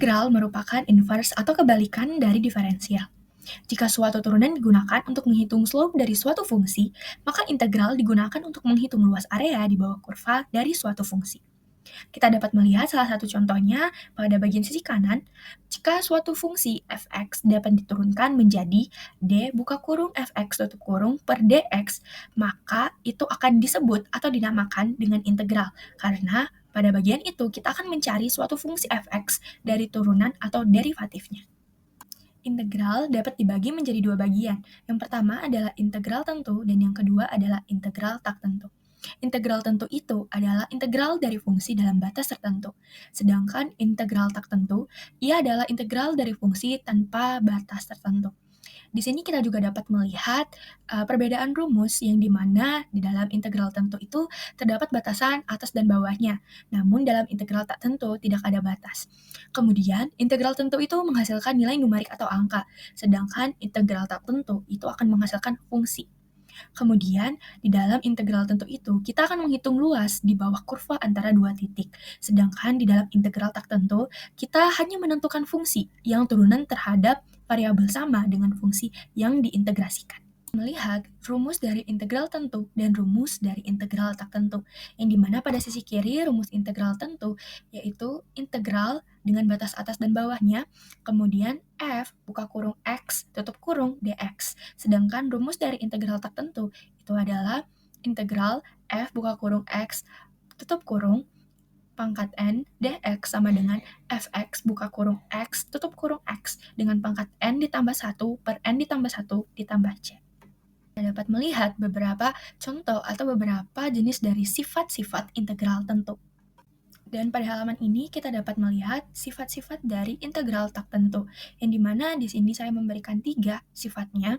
Integral merupakan inverse atau kebalikan dari diferensial. Jika suatu turunan digunakan untuk menghitung slope dari suatu fungsi, maka integral digunakan untuk menghitung luas area di bawah kurva dari suatu fungsi. Kita dapat melihat salah satu contohnya pada bagian sisi kanan, jika suatu fungsi fx dapat diturunkan menjadi d buka kurung fx tutup kurung per dx, maka itu akan disebut atau dinamakan dengan integral, karena pada bagian itu kita akan mencari suatu fungsi fx dari turunan atau derivatifnya. Integral dapat dibagi menjadi dua bagian. Yang pertama adalah integral tentu dan yang kedua adalah integral tak tentu. Integral tentu itu adalah integral dari fungsi dalam batas tertentu. Sedangkan integral tak tentu, ia adalah integral dari fungsi tanpa batas tertentu. Di sini kita juga dapat melihat perbedaan rumus yang dimana di dalam integral tentu itu terdapat batasan atas dan bawahnya, namun dalam integral tak tentu tidak ada batas. Kemudian, integral tentu itu menghasilkan nilai numerik atau angka, sedangkan integral tak tentu itu akan menghasilkan fungsi. Kemudian, di dalam integral tentu itu, kita akan menghitung luas di bawah kurva antara dua titik. Sedangkan di dalam integral tak tentu, kita hanya menentukan fungsi yang turunan terhadap variabel sama dengan fungsi yang diintegrasikan. Melihat rumus dari integral tentu dan rumus dari integral tak tentu, yang dimana pada sisi kiri rumus integral tentu yaitu integral dengan batas atas dan bawahnya, kemudian f buka kurung x tutup kurung dx, sedangkan rumus dari integral tak tentu itu adalah integral f buka kurung x tutup kurung pangkat n dx sama dengan fx buka kurung x tutup kurung x dengan pangkat n ditambah 1 per n ditambah 1 ditambah c. Kita dapat melihat beberapa contoh atau beberapa jenis dari sifat-sifat integral tentu. Dan pada halaman ini kita dapat melihat sifat-sifat dari integral tak tentu, yang dimana di sini saya memberikan 3 sifatnya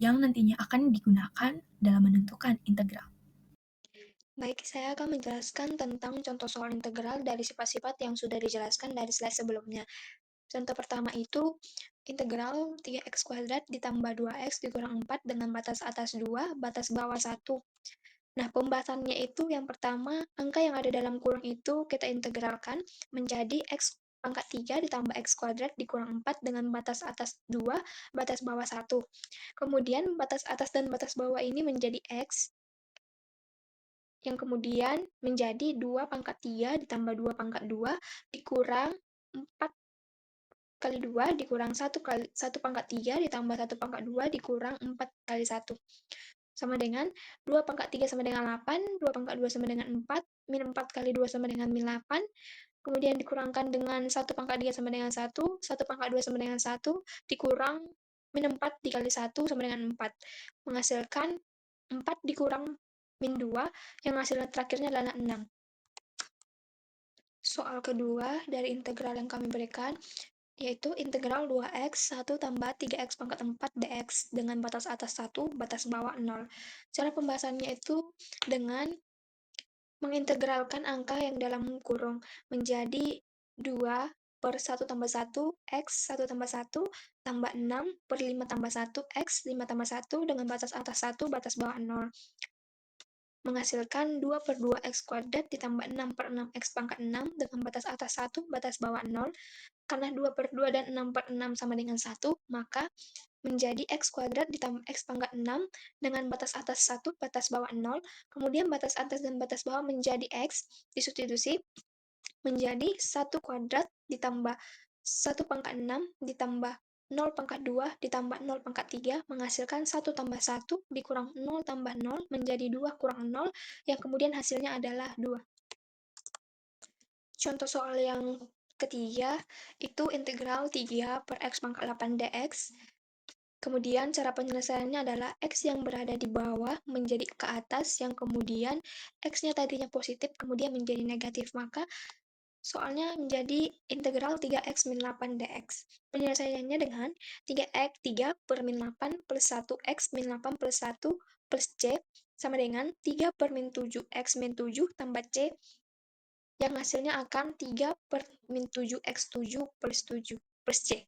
yang nantinya akan digunakan dalam menentukan integral. Baik, saya akan menjelaskan tentang contoh soal integral dari sifat-sifat yang sudah dijelaskan dari slide sebelumnya. Contoh pertama itu integral 3x kuadrat ditambah 2x dikurang 4 dengan batas atas 2, batas bawah 1. Nah, pembahasannya itu yang pertama, angka yang ada dalam kurung itu kita integralkan menjadi x pangkat 3 ditambah x kuadrat dikurang 4 dengan batas atas 2, batas bawah 1. Kemudian batas atas dan batas bawah ini menjadi x, yang kemudian menjadi 2 pangkat 3 ditambah 2 pangkat 2 dikurang 4 kali 2 dikurang 1 pangkat 3 ditambah 1 pangkat 2 dikurang 4 kali 1. Sama dengan 2 pangkat 3 sama dengan 8, 2 pangkat 2 sama dengan 4, min 4 kali 2 sama dengan min 8, kemudian dikurangkan dengan 1 pangkat 3 sama dengan 1, 1 pangkat 2 sama dengan 1, dikurang min 4 dikali 1 sama dengan 4, menghasilkan 4 dikurang min 2, yang hasilnya terakhirnya adalah 6. Soal kedua dari integral yang kami berikan, yaitu integral 2x 1 tambah 3x pangkat 4 dx dengan batas atas 1, batas bawah 0. Cara pembahasannya itu dengan mengintegralkan angka yang dalam kurung menjadi 2 per 1 tambah 1, x 1 tambah 1, tambah 6 per 5 tambah 1, x 5 tambah 1 dengan batas atas 1, batas bawah 0. Menghasilkan 2 per 2x kuadrat ditambah 6 per 6x pangkat 6 dengan batas atas 1, batas bawah 0. Karena 2 per 2 dan 6 per 6 sama dengan 1, maka menjadi x kuadrat ditambah x pangkat 6 dengan batas atas 1, batas bawah 0. Kemudian batas atas dan batas bawah menjadi x, disubstitusi menjadi 1 kuadrat ditambah 1 pangkat 6 ditambah 0 pangkat 2 ditambah 0 pangkat 3 menghasilkan 1 tambah 1 dikurang 0 tambah 0 menjadi 2 kurang 0 yang kemudian hasilnya adalah 2. Contoh soal yang ketiga itu integral 3 per x pangkat 8 dx. Kemudian cara penyelesaiannya adalah x yang berada di bawah menjadi ke atas, yang kemudian x-nya tadinya positif kemudian menjadi negatif, maka soalnya menjadi integral 3x min 8 dx. Penyelesaiannya dengan 3 per min 8 plus 1x min 8 plus 1 plus c sama dengan 3 per min 7x min 7 tambah c, yang hasilnya akan 3 per min 7x 7 plus 7 plus c.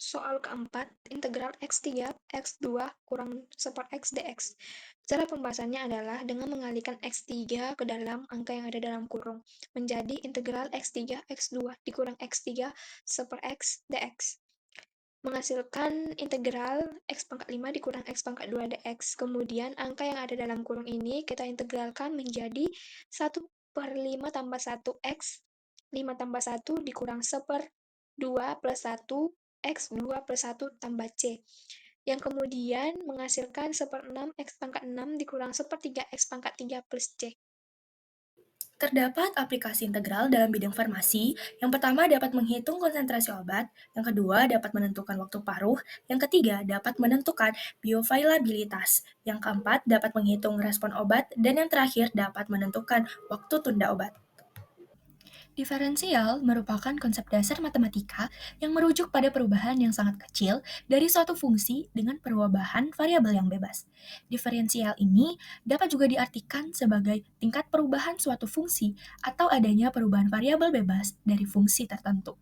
Soal keempat, integral X3 X2 kurang 1/X dx. Cara pembahasannya adalah dengan mengalihkan X3 ke dalam angka yang ada dalam kurung, menjadi integral X3 X2 dikurang X3 1/X dx. Menghasilkan integral X pangkat 5 dikurang X pangkat 2 dx. Kemudian angka yang ada dalam kurung ini kita integralkan menjadi 1/5 tambah 1x, 5 tambah 1 dikurang 1/2 plus 1, X2 plus 1 tambah C. Yang kemudian menghasilkan 1/6 X pangkat 6 dikurang 1/3 X pangkat 3 plus C. Terdapat aplikasi integral dalam bidang farmasi. Yang pertama dapat menghitung konsentrasi obat, yang kedua dapat menentukan waktu paruh, yang ketiga dapat menentukan bioavailabilitas, yang keempat dapat menghitung respon obat, dan yang terakhir dapat menentukan waktu tunda obat. Diferensial merupakan konsep dasar matematika yang merujuk pada perubahan yang sangat kecil dari suatu fungsi dengan perubahan variabel yang bebas. Diferensial ini dapat juga diartikan sebagai tingkat perubahan suatu fungsi atau adanya perubahan variabel bebas dari fungsi tertentu.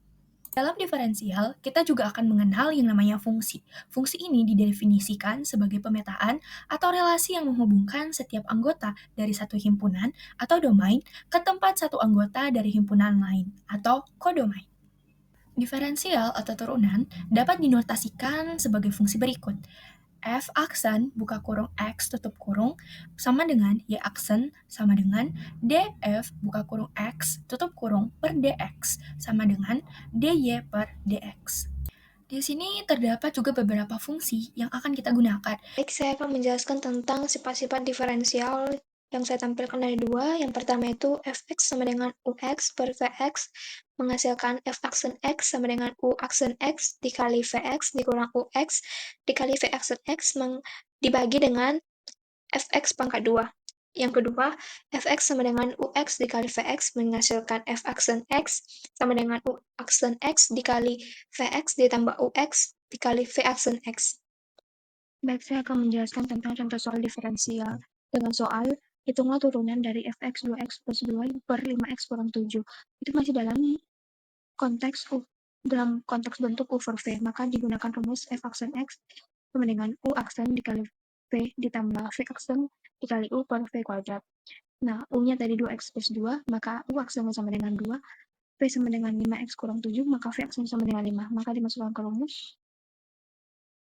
Dalam diferensial, kita juga akan mengenal yang namanya fungsi. Fungsi ini didefinisikan sebagai pemetaan atau relasi yang menghubungkan setiap anggota dari satu himpunan atau domain ke tempat satu anggota dari himpunan lain atau kodomain. Diferensial atau turunan dapat dinotasikan sebagai fungsi berikut. F aksen buka kurung X tutup kurung sama dengan Y aksen sama dengan DF buka kurung X tutup kurung per DX sama dengan DY per DX. Di sini terdapat juga beberapa fungsi yang akan kita gunakan. Baik, saya akan menjelaskan tentang sifat-sifat diferensial yang saya tampilkan dari dua. Yang pertama itu fx sama dengan ux per vx menghasilkan f aksen x sama dengan u aksen x dikali vx dikurang ux dikali v aksen x dibagi dengan fx pangkat 2. Yang kedua, fx sama dengan ux dikali vx menghasilkan f aksen x sama dengan u aksen x dikali vx ditambah ux dikali v aksen x. Baik, saya akan menjelaskan tentang contoh soal diferensial. Dengan soal, hitunglah turunan dari fx 2x plus 2 per 5x kurang 7. Itu masih dalam konteks bentuk U per V, maka digunakan rumus f aksen x sama dengan U aksen dikali V ditambah V aksen dikali U per V kuadrat. Nah, U-nya tadi 2x plus 2, maka U aksen sama dengan 2, V sama dengan 5x kurang 7, maka V aksen sama dengan 5. Maka dimasukkan ke rumus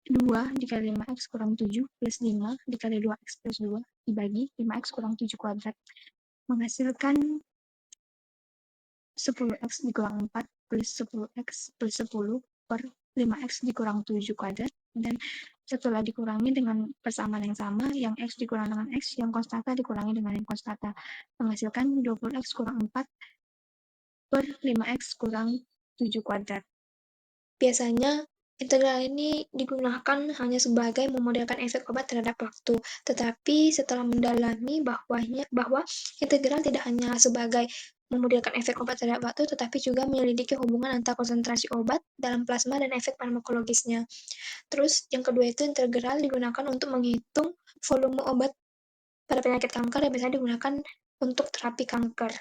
2 dikali 5x kurang 7 plus 5 dikali 2x plus 2 dibagi 5x kurang 7 kuadrat. Menghasilkan 10x dikurang 4 plus 10x plus 10 per 5x dikurang 7 kuadrat. Dan setelah dikurangi dengan persamaan yang sama, yang x dikurang dengan x, yang konstanta dikurangi dengan yang konstanta. Menghasilkan 20x kurang 4 per 5x kurang 7 kuadrat. Biasanya, integral ini digunakan hanya sebagai memodelkan efek obat terhadap waktu, tetapi setelah mendalami bahwa integral tidak hanya sebagai memodelkan efek obat terhadap waktu, tetapi juga menyelidiki hubungan antara konsentrasi obat dalam plasma dan efek farmakologisnya. Terus, yang kedua itu integral digunakan untuk menghitung volume obat pada penyakit kanker yang biasanya digunakan untuk terapi kanker.